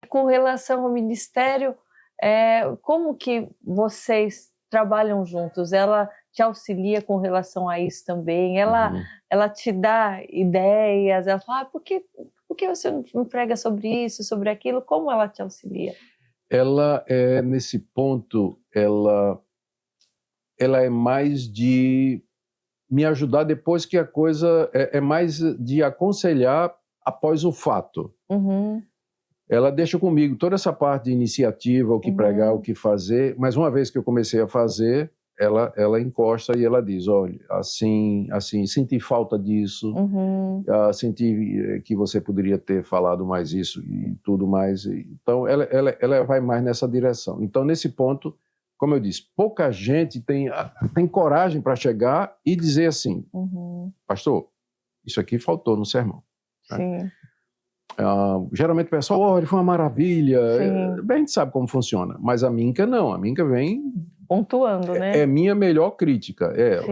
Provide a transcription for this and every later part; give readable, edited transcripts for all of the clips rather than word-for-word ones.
com relação ao ministério, como que vocês trabalham juntos? Ela te auxilia com relação a isso também? Ela te dá ideias? Ela fala, por que você não prega sobre isso, sobre aquilo? Como ela te auxilia? Ela nesse ponto, ela é mais de me ajudar depois que a coisa... É mais de aconselhar após o fato. Ela deixa comigo toda essa parte de iniciativa, o que pregar, o que fazer, mas uma vez que eu comecei a fazer, ela encosta e ela diz, olha, assim, senti falta disso, senti que você poderia ter falado mais isso e tudo mais. Então, ela vai mais nessa direção. Então, nesse ponto, como eu disse, pouca gente tem coragem para chegar e dizer assim, pastor, isso aqui faltou no sermão. Sim. Né? Geralmente o pessoal, olha, foi uma maravilha. Bem, a gente sabe como funciona, mas a Minka não, a Minka vem pontuando, né? É minha melhor crítica, ela.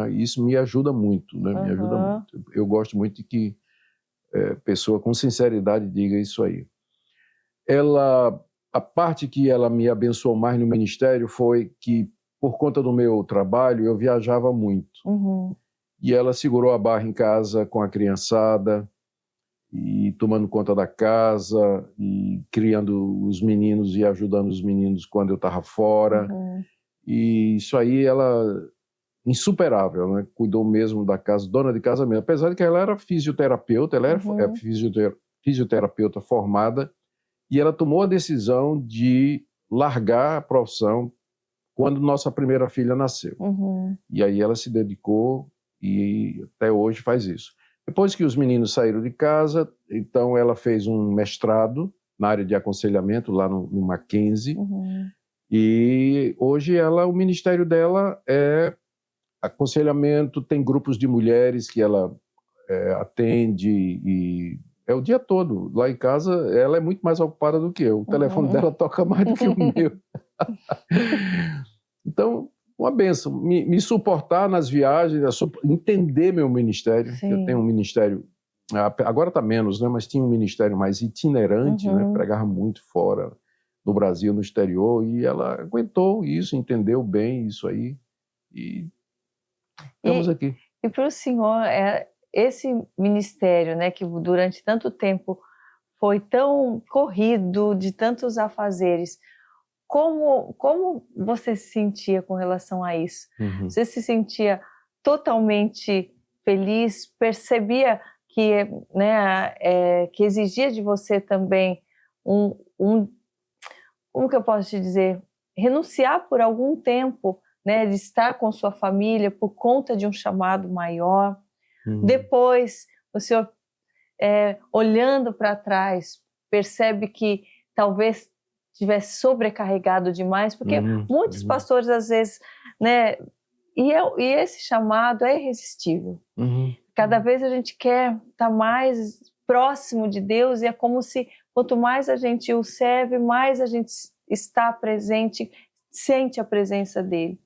Né? Isso me ajuda muito, né? Me ajuda muito. Eu gosto muito de que pessoa com sinceridade diga isso aí. A parte que ela me abençoou mais no ministério foi que, por conta do meu trabalho, eu viajava muito. E ela segurou a barra em casa com a criançada, e tomando conta da casa, e criando os meninos e ajudando os meninos quando eu estava fora. E isso aí, ela, insuperável, né? Cuidou mesmo da casa, dona de casa mesmo. Apesar de que ela era fisioterapeuta, ela é fisioterapeuta formada, e ela tomou a decisão de largar a profissão quando nossa primeira filha nasceu. E aí ela se dedicou e até hoje faz isso. Depois que os meninos saíram de casa, então ela fez um mestrado na área de aconselhamento lá no Mackenzie. E hoje o ministério dela é aconselhamento, tem grupos de mulheres que ela atende e é o dia todo. Lá em casa, ela é muito mais ocupada do que eu. O telefone dela toca mais do que o meu. Então, uma bênção. Me suportar nas viagens, entender meu ministério. Eu tenho um ministério, agora está menos, né? Mas tinha um ministério mais itinerante, né? Pregava muito fora, no Brasil, no exterior, e ela aguentou isso, entendeu bem isso aí, e estamos aqui. E para o senhor, esse ministério, né, que durante tanto tempo foi tão corrido, de tantos afazeres, como você se sentia com relação a isso? Você se sentia totalmente feliz? Percebia que, né, que exigia de você também como que eu posso te dizer? Renunciar por algum tempo, né, de estar com sua família por conta de um chamado maior. Depois, o senhor, olhando para trás, percebe que talvez tivesse sobrecarregado demais, porque muitos pastores, às vezes, né, e esse chamado é irresistível. Cada vez a gente quer estar mais próximo de Deus, e é como se quanto mais a gente o serve, mais a gente está presente, sente a presença dele.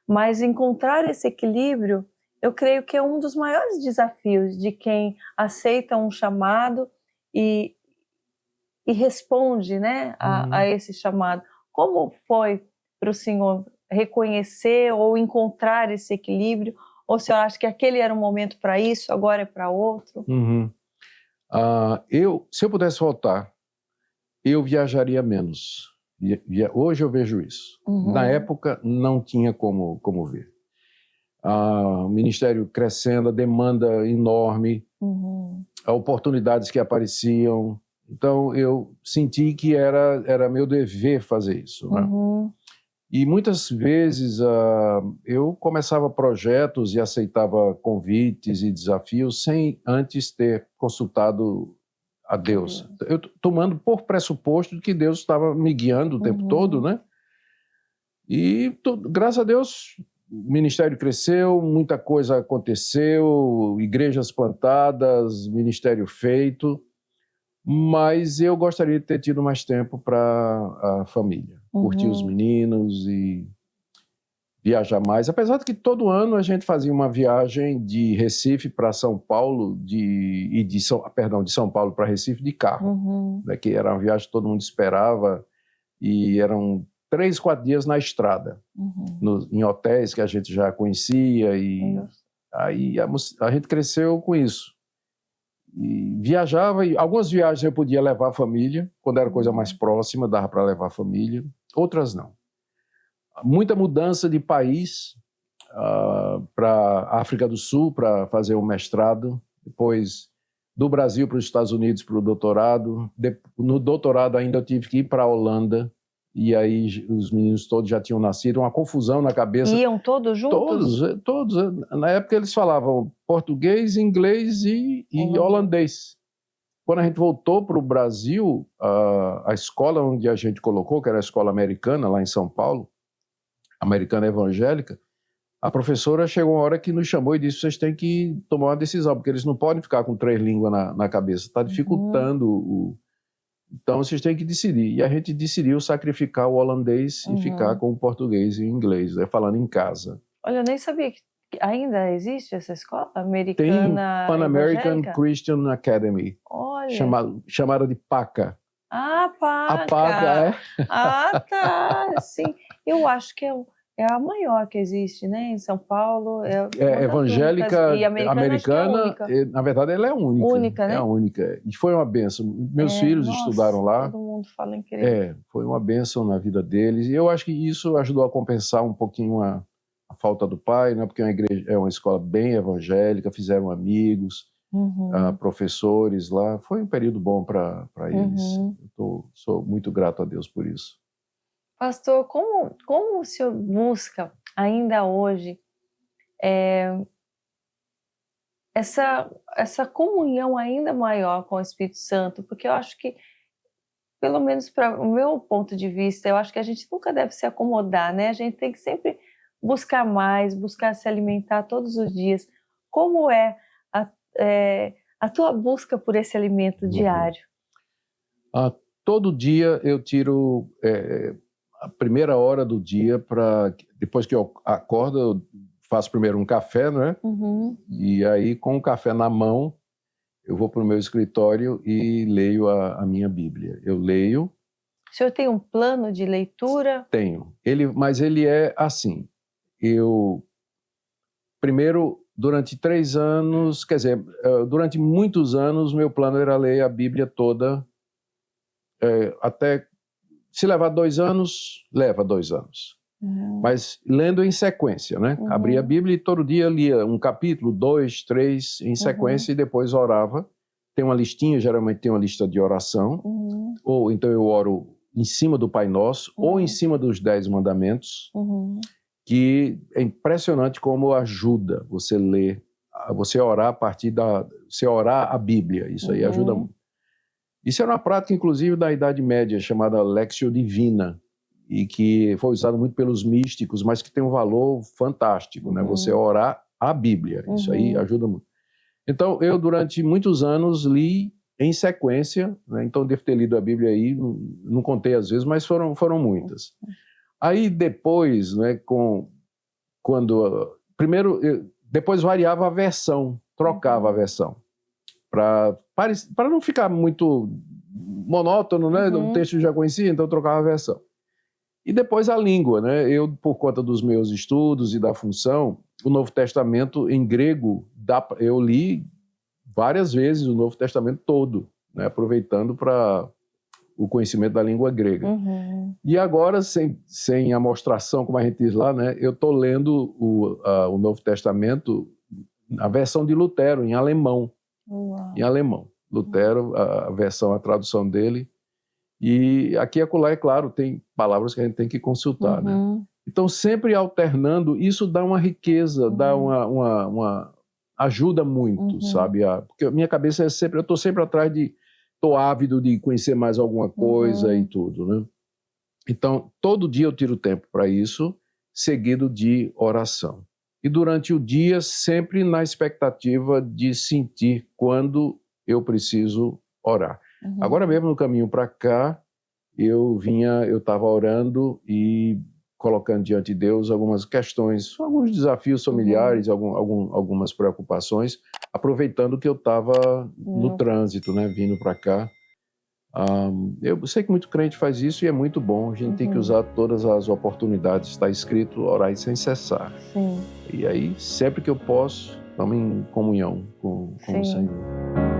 Mas encontrar esse equilíbrio, eu creio que é um dos maiores desafios de quem aceita um chamado e responde, né, a esse chamado. Como foi para o senhor reconhecer ou encontrar esse equilíbrio? Ou o senhor acha que aquele era um momento para isso, agora é para outro? Se eu pudesse voltar, eu viajaria menos. Hoje eu vejo isso. Na época, não tinha como ver. O ministério crescendo, a demanda enorme, oportunidades que apareciam. Então, eu senti que era meu dever fazer isso. Né? E muitas vezes eu começava projetos e aceitava convites e desafios sem antes ter consultado a Deus. Eu tomando por pressuposto que Deus estava me guiando o tempo todo, né? E graças a Deus o ministério cresceu, muita coisa aconteceu, igrejas plantadas, ministério feito, mas eu gostaria de ter tido mais tempo para a família, curtir os meninos viajar mais, apesar de que todo ano a gente fazia uma viagem de Recife para São Paulo, de São Paulo para Recife de carro, né, que era uma viagem que todo mundo esperava, e eram 3, 4 dias na estrada, em hotéis que a gente já conhecia, e aí a gente cresceu com isso. E viajava, e algumas viagens eu podia levar a família, quando era coisa mais próxima, dava para levar a família, outras não. Muita mudança de país, para a África do Sul para fazer um mestrado, depois do Brasil para os Estados Unidos para o doutorado. No doutorado ainda eu tive que ir para a Holanda, e aí os meninos todos já tinham nascido, uma confusão na cabeça. Iam todos juntos? Todos. Na época eles falavam português, inglês e holandês. Quando a gente voltou para o Brasil, a escola onde a gente colocou, que era a escola americana, lá em São Paulo, americana evangélica, a professora chegou uma hora que nos chamou e disse: vocês têm que tomar uma decisão, porque eles não podem ficar com 3 línguas na cabeça, está dificultando Então vocês têm que decidir. E a gente decidiu sacrificar o holandês e ficar com o português e o inglês, falando em casa. Olha, eu nem sabia que ainda existe essa escola americana. Tem Pan American evangélica? Christian Academy, Olha. chamada de PACA. Ah, PACA. A PACA Ah, tá, sim. Eu acho que é a maior que existe, né, em São Paulo. É evangélica, e americana, na verdade ela é única. Única, né? É a única. E foi uma bênção. Meus filhos estudaram lá. Todo mundo fala incrível. Foi uma bênção na vida deles. E eu acho que isso ajudou a compensar um pouquinho a falta do pai, né? Porque é uma escola bem evangélica, fizeram amigos, professores lá. Foi um período bom para eles. Sou muito grato a Deus por isso. Pastor, como o senhor busca ainda hoje essa comunhão ainda maior com o Espírito Santo? Porque eu acho que, pelo menos para o meu ponto de vista, eu acho que a gente nunca deve se acomodar, né? A gente tem que sempre buscar mais, buscar se alimentar todos os dias. Como é a tua busca por esse alimento diário? Todo dia eu tiro a primeira hora do dia depois que eu acordo, eu faço primeiro um café, né? E aí, com o café na mão, eu vou para o meu escritório e leio a minha Bíblia. Eu leio. O senhor tem um plano de leitura? Tenho. Mas ele é assim. Primeiro, durante 3 anos, quer dizer, durante muitos anos, meu plano era ler a Bíblia toda, até, se levar 2 anos, leva 2 anos. Mas lendo em sequência, né? Abria a Bíblia e todo dia lia um capítulo, 2, 3, em sequência, e depois orava. Tem uma listinha, geralmente tem uma lista de oração, ou então eu oro em cima do Pai Nosso, ou em cima dos 10 mandamentos, que é impressionante como ajuda você ler, você orar a partir você orar a Bíblia. Isso aí ajuda muito. Isso era uma prática, inclusive, da Idade Média, chamada Lectio Divina, e que foi usado muito pelos místicos, mas que tem um valor fantástico, né? Você orar a Bíblia. Isso aí ajuda muito. Então, eu, durante muitos anos, li em sequência, né? Então, devo ter lido a Bíblia aí, não contei às vezes, mas foram muitas. Aí, depois, né, depois variava a versão, trocava a versão, para não ficar muito monótono, né? O texto eu já conhecia, então trocava a versão. E depois a língua, né? Eu, por conta dos meus estudos e da função, o Novo Testamento em grego, eu li várias vezes o Novo Testamento todo, né? Aproveitando para o conhecimento da língua grega. E agora, sem amostração, como a gente diz lá, né? Eu estou lendo o Novo Testamento, a versão de Lutero, em alemão. Em alemão. Lutero, a tradução dele. E aqui e acolá, é claro, tem palavras que a gente tem que consultar, né? Então, sempre alternando, isso dá uma riqueza, dá uma ajuda muito, sabe? Porque a minha cabeça eu estou sempre atrás estou ávido de conhecer mais alguma coisa e tudo, né? Então, todo dia eu tiro tempo para isso, seguido de oração. E durante o dia, sempre na expectativa de sentir quando eu preciso orar. Agora mesmo, no caminho para cá, eu estava orando e colocando diante de Deus algumas questões, alguns desafios familiares, algumas preocupações, aproveitando que eu estava no trânsito, né, vindo para cá. Eu sei que muito crente faz isso e é muito bom. A gente tem que usar todas as oportunidades. Está escrito, orai sem cessar. Sim. E aí, sempre que eu posso, estamos em comunhão com o Senhor.